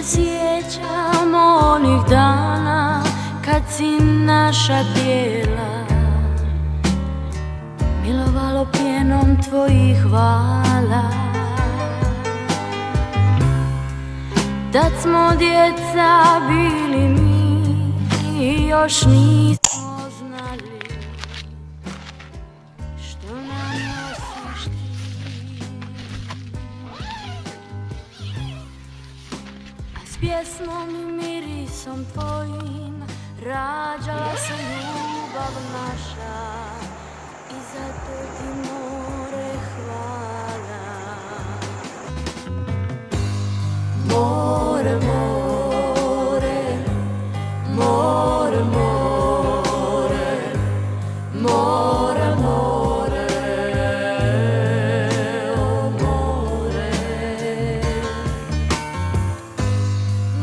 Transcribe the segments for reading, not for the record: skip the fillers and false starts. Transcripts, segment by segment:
sjećam onih dana kad si naša bijela milovalo pjenom tvojih hvala. Tad smo djeca bili mi i još nismo znali što nam nosiš ti. A s pjesmom i mirisom tvojim rađala se ljubav naša i zato ti more hvala. More, more, more, more, more, more, oh more.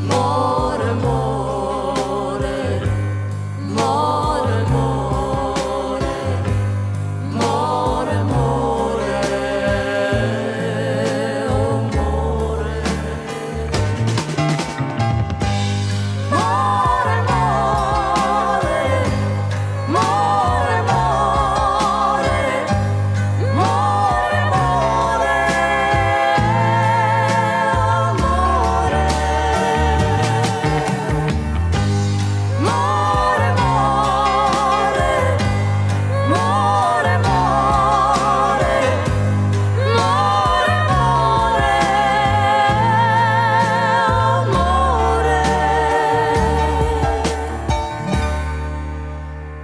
More, more, more, more, more, more,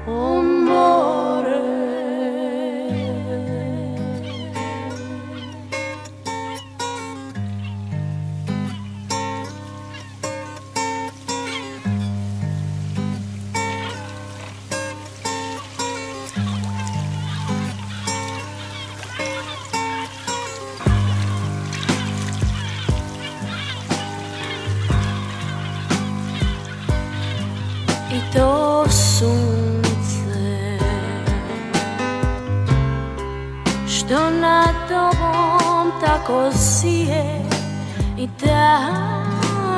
oh more. I to sunce što nad tobom tako sije i taj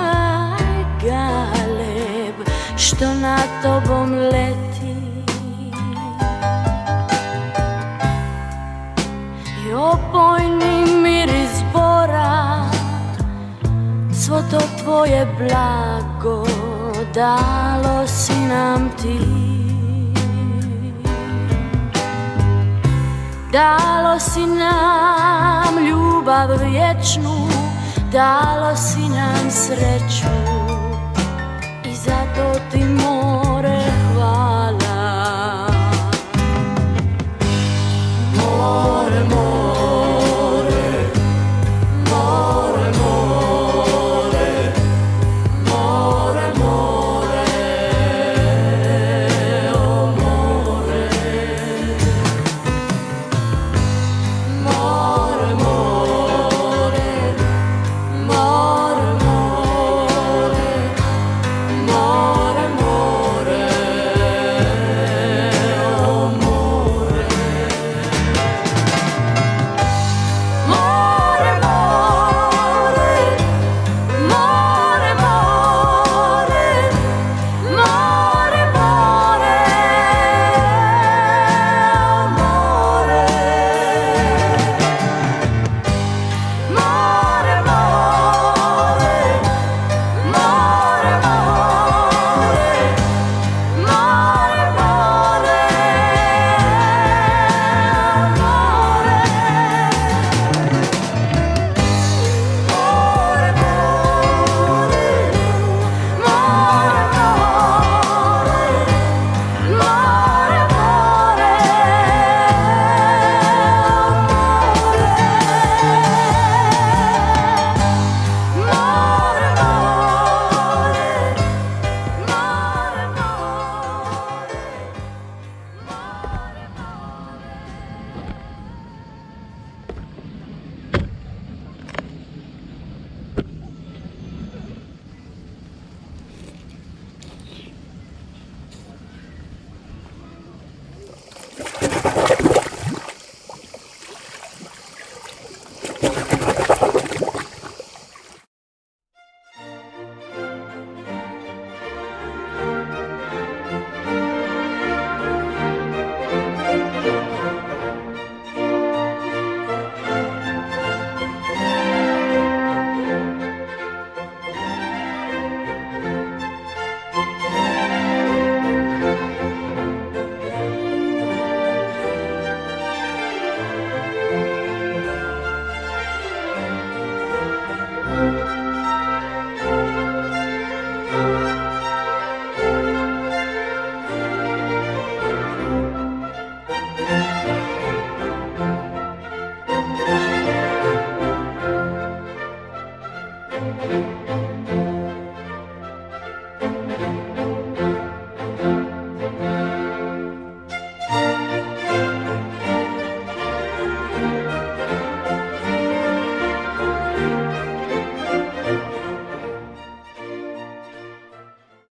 galeb što nad tobom leti i opojni miris bora, svo to tvoje blago dalo si nam ti. Dalo si nam ljubav vječnu, dalo si nam sreću i zato ti